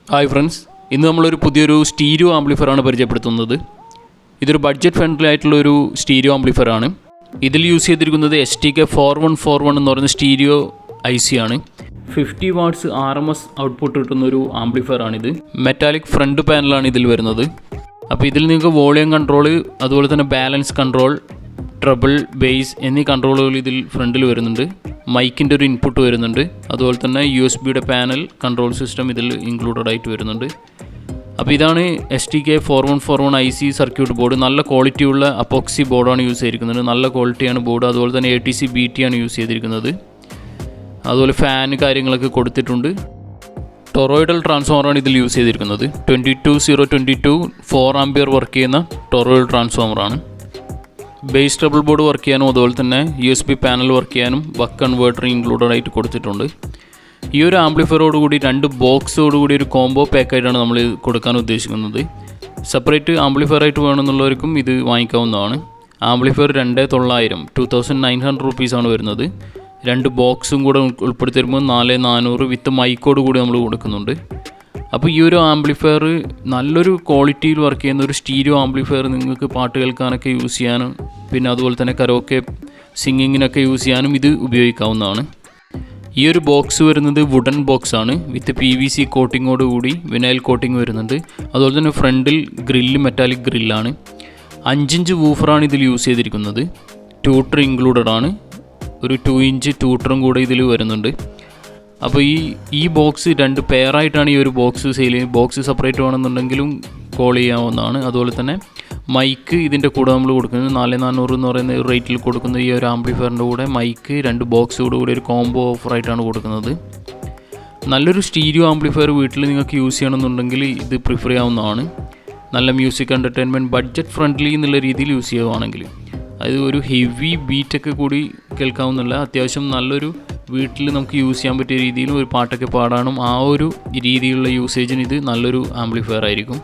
Hi friends, ഇന്ന് നമ്മളൊരു പുതിയൊരു സ്റ്റീരിയോ ആംപ്ലിഫയറാണ് പരിചയപ്പെടുത്തുന്നത്. ഇതൊരു ബഡ്ജറ്റ് ഫ്രണ്ട്ലി ആയിട്ടുള്ളൊരു സ്റ്റീരിയോ ആംപ്ലിഫയറാണ്. ഇതിൽ യൂസ് ചെയ്തിരിക്കുന്നത് STK4141 എന്ന് പറയുന്ന സ്റ്റീരിയോ IC ആണ്. 50 വാട്ട്സ് RMS ഔട്ട്പുട്ട് കിട്ടുന്ന ഒരു ആംപ്ലിഫയറാണിത്. മെറ്റാലിക് ഫ്രണ്ട് പാനലാണ് ഇതിൽ വരുന്നത്. അപ്പോൾ ഇതിൽ നിങ്ങൾക്ക് വോളിയം കൺട്രോൾ, അതുപോലെ തന്നെ ബാലൻസ് കൺട്രോൾ, ട്രബിൾ, ബേസ് എന്നീ കൺട്രോളുകൾ ഇതിൽ ഫ്രണ്ടിൽ വരുന്നുണ്ട്. മൈക്കിൻ്റെ ഒരു ഇൻപുട്ട് വരുന്നുണ്ട്. അതുപോലെ തന്നെ USB-യുടെ പാനൽ കൺട്രോൾ സിസ്റ്റം ഇതിൽ ഇൻക്ലൂഡഡ് ആയിട്ട് വരുന്നുണ്ട്. അപ്പോൾ ഇതാണ് STK4141 IC സർക്യൂട്ട് ബോർഡ്. നല്ല ക്വാളിറ്റിയുള്ള അപ്പോക്സി ബോർഡാണ് യൂസ് ചെയ്തിരിക്കുന്നത്. നല്ല ക്വാളിറ്റിയാണ് ബോർഡ്. അതുപോലെ തന്നെ ATC BT ആണ് യൂസ് ചെയ്തിരിക്കുന്നത്. അതുപോലെ ഫാൻ കാര്യങ്ങളൊക്കെ കൊടുത്തിട്ടുണ്ട്. ടൊറോയിഡൽ ട്രാൻസ്ഫോമറാണ് ഇതിൽ യൂസ് ചെയ്തിരിക്കുന്നത്. 22022 4 ആംപിയർ വർക്ക് ചെയ്യുന്ന toroidal ട്രാൻസ്ഫോമറാണ്. Base trouble board work ചെയ്യാനും അതുപോലെ തന്നെ USB പാനൽ വർക്ക് ചെയ്യാനും ബക്ക് കൺവേർട്ടർ ഇൻക്ലൂഡഡ് ആയിട്ട് കൊടുത്തിട്ടുണ്ട്. ഈ ഒരു ആംപ്ലിഫയറോടുകൂടി 2 ബോക്സോടുകൂടി ഒരു കോംബോ പാക്കായിട്ടാണ് നമ്മൾ കൊടുക്കാൻ ഉദ്ദേശിക്കുന്നത്. സെപ്പറേറ്റ് ആംപ്ലിഫയർ ആയിട്ട് വേണമെന്നുള്ളവർക്കും ഇത് വാങ്ങിക്കാവുന്നതാണ്. ആംപ്ലിഫയർ 2900 റുപ്പീസാണ് വരുന്നത്. 2 ബോക്സും കൂടെ ഉൾപ്പെടുത്തി വരുമ്പോൾ 4400 വിത്ത് മൈക്കോട് കൂടി നമ്മൾ കൊടുക്കുന്നുണ്ട്. അപ്പോൾ ഈ ഒരു ആംപ്ലിഫയർ നല്ലൊരു ക്വാളിറ്റിയിൽ വർക്ക് ചെയ്യുന്ന ഒരു സ്റ്റീരിയോ ആംപ്ലിഫയർ നിങ്ങൾക്ക് പാട്ട് കേൾക്കാനൊക്കെ യൂസ് ചെയ്യാനും പിന്നെ അതുപോലെ തന്നെ കരോക്കെ സിംഗിങ്ങിനൊക്കെ യൂസ് ചെയ്യാനും ഇത് ഉപയോഗിക്കാവുന്നതാണ്. ഈ ഒരു ബോക്സ് വരുന്നത് വുഡൻ ബോക്സ് ആണ്. വിത്ത് PVC കോട്ടിങ്ങോട് കൂടി വിനൈൽ കോട്ടിങ് വരുന്നുണ്ട്. അതുപോലെ തന്നെ ഫ്രണ്ടിൽ ഗ്രില്ല് മെറ്റാലിക് ഗ്രില്ലാണ്. 5 ഇഞ്ച് വൂഫറാണ് ഇതിൽ യൂസ് ചെയ്തിരിക്കുന്നത്. ട്യൂട്ടർ ഇൻക്ലൂഡഡ് ആണ്. ഒരു 2 ഇഞ്ച് ട്യൂട്ടറും കൂടെ ഇതിൽ വരുന്നുണ്ട്. അപ്പോൾ ഈ ബോക്സ് 2 പെയറായിട്ടാണ് ഈ ഒരു ബോക്സ് സെയിൽ ചെയ്യുന്നത്. ബോക്സ് സെപ്പറേറ്റ് വേണമെന്നുണ്ടെങ്കിലും കോൾ ചെയ്യാവുന്നതാണ്. അതുപോലെ തന്നെ മൈക്ക് ഇതിൻ്റെ കൂടെ നമ്മൾ കൊടുക്കുന്നത് 4400 എന്ന് പറയുന്ന റേറ്റിൽ കൊടുക്കുന്ന ഈ ഒരു ആംപ്ലിഫയറിൻ്റെ കൂടെ മൈക്ക് 2 ബോക്സോട് കൂടി ഒരു കോംബോ ഓഫറായിട്ടാണ് കൊടുക്കുന്നത്. നല്ലൊരു സ്റ്റീരിയോ ആംപ്ലിഫയർ വീട്ടിൽ നിങ്ങൾക്ക് യൂസ് ചെയ്യണമെന്നുണ്ടെങ്കിൽ ഇത് പ്രിഫർ ചെയ്യാവുന്നതാണ്. നല്ല മ്യൂസിക് എൻ്റർടൈൻമെൻറ്റ് ബഡ്ജറ്റ് ഫ്രണ്ട്ലി എന്നുള്ള രീതിയിൽ യൂസ് ചെയ്യുകയാണെങ്കിൽ അത് ഒരു ഹെവി ബീറ്റൊക്കെ കൂടി കേൾക്കാവുന്നില്ല. അത്യാവശ്യം നല്ലൊരു വീട്ടിൽ നമുക്ക് യൂസ് ചെയ്യാൻ പറ്റിയ രീതിയിൽ ഒരു പാട്ടൊക്കെ പാടാനും ആ ഒരു രീതിയിലുള്ള യൂസേജിന് ഇത് നല്ലൊരു ആംപ്ലിഫയർ ആയിരിക്കും.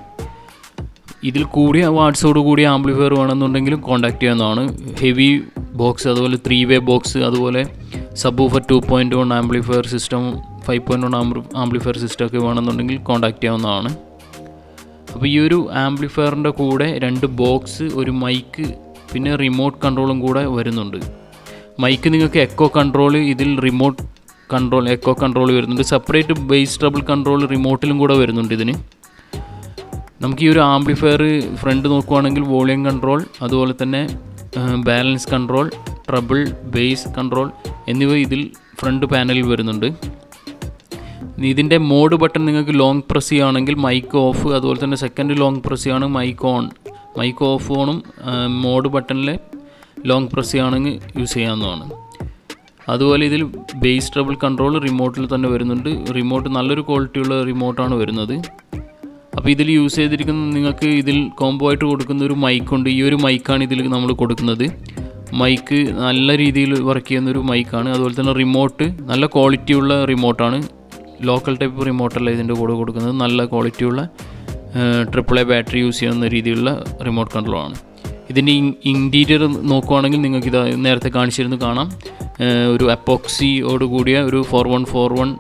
ഇതിൽ കൂടിയ വാട്ട്സോട് കൂടിയ ആംപ്ലിഫയർ വേണമെന്നുണ്ടെങ്കിലും കോൺടാക്ട് ചെയ്യാവുന്നതാണ്. ഹെവി ബോക്സ്, അതുപോലെ 3-വേ ബോക്സ്, അതുപോലെ subwoofer 2.1 amplifier system, 5.1 amplifier system ഒക്കെ വേണമെന്നുണ്ടെങ്കിൽ കോൺടാക്ട് ചെയ്യാവുന്നതാണ്. അപ്പോൾ ഈ ഒരു ആംപ്ലിഫയറിൻ്റെ കൂടെ 2 ബോക്സ്, ഒരു മൈക്ക്, പിന്നെ റിമോട്ട് കൺട്രോളും കൂടെ വരുന്നുണ്ട്. മൈക്ക് നിങ്ങൾക്ക് എക്കോ കൺട്രോൾ, ഇതിൽ റിമോട്ട് കൺട്രോൾ എക്കോ കൺട്രോൾ വരുന്നുണ്ട്. സെപ്പറേറ്റ് ബേസ് ട്രബിൾ കൺട്രോൾ റിമോട്ടിലും കൂടെ വരുന്നുണ്ട് ഇതിന്. നമുക്ക് ഈ ഒരു ആംപ്ലിഫയർ ഫ്രണ്ട് നോക്കുവാണെങ്കിൽ വോളിയം കൺട്രോൾ, അതുപോലെ തന്നെ balance control, treble, bass control എന്നിവ ഇതിൽ ഫ്രണ്ട് പാനലിൽ വരുന്നുണ്ട്. ഇതിൻ്റെ മോഡ് ബട്ടൺ നിങ്ങൾക്ക് ലോങ് പ്രസ് ചെയ്യുകയാണെങ്കിൽ മൈക്ക് ഓഫ്, അതുപോലെ തന്നെ സെക്കൻഡ് ലോങ് പ്രസ് ചെയ്യുകയാണെങ്കിൽ മൈക്ക് ഓൺ. മൈക്ക് ഓഫ് ഓണും മോഡ് ബട്ടണിൽ ലോങ് പ്രസ് ചെയ്യുകയാണെങ്കിൽ യൂസ് ചെയ്യാവുന്നതാണ്. അതുപോലെ ഇതിൽ ബേസ് ട്രബിൾ കൺട്രോൾ റിമോട്ടിൽ തന്നെ വരുന്നുണ്ട്. റിമോട്ട് നല്ലൊരു ക്വാളിറ്റിയുള്ള റിമോട്ടാണ് വരുന്നത്. അപ്പോൾ ഇതിൽ യൂസ് ചെയ്തിരിക്കുന്ന നിങ്ങൾക്ക് ഇതിൽ കോംബോ ആയിട്ട് കൊടുക്കുന്ന ഒരു മൈക്കുണ്ട്. ഈ ഒരു മൈക്കാണ് ഇതിൽ നമ്മൾ കൊടുക്കുന്നത്. മൈക്ക് നല്ല രീതിയിൽ വർക്ക് ചെയ്യുന്നൊരു മൈക്കാണ്. അതുപോലെ തന്നെ റിമോട്ട് നല്ല ക്വാളിറ്റിയുള്ള റിമോട്ടാണ്. ലോക്കൽ ടൈപ്പ് റിമോട്ടല്ല ഇതിൻ്റെ കൂടെ കൊടുക്കുന്നത്. നല്ല ക്വാളിറ്റിയുള്ള AAA ബാറ്ററി യൂസ് ചെയ്യുന്ന രീതിയിലുള്ള റിമോട്ട് കൺട്രോളാണ്. ഇതിൻ്റെ ഇൻറ്റീരിയർ നോക്കുവാണെങ്കിൽ നിങ്ങൾക്ക് ഇത് നേരത്തെ കാണിച്ചിരുന്നു കാണാം. ഒരു അപ്പോക്സിയോട് കൂടിയ ഒരു 4141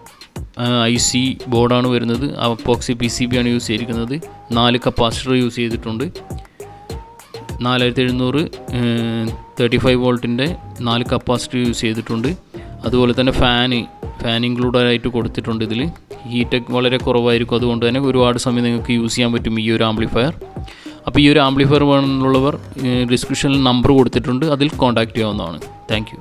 IC ബോർഡാണ് വരുന്നത്. അപ്പോക്സി PCB ആണ് യൂസ് ചെയ്തിരിക്കുന്നത്. 4 കപ്പാസിറ്റർ യൂസ് ചെയ്തിട്ടുണ്ട്. 4700 35 വോൾട്ടിൻ്റെ 4 കപ്പാസിറ്റർ യൂസ് ചെയ്തിട്ടുണ്ട്. അതുപോലെ തന്നെ ഫാൻ ഇൻക്ലൂഡഡ് ആയിട്ട് കൊടുത്തിട്ടുണ്ട്. ഇതിൽ ഹീറ്റൊക്കെ വളരെ കുറവായിരിക്കും. അതുകൊണ്ട് തന്നെ ഒരുപാട് സമയം നിങ്ങൾക്ക് യൂസ് ചെയ്യാൻ പറ്റും ഈ ഒരു ആംപ്ലിഫയർ. അപ്പോൾ ഈ ഒരു ആംപ്ലിഫയർ വേണമെന്നുള്ളവർ ഡിസ്ക്രിപ്ഷനിൽ നമ്പർ കൊടുത്തിട്ടുണ്ട്, അതിൽ കോൺടാക്റ്റ് ചെയ്യാവുന്നതാണ്. Thank you.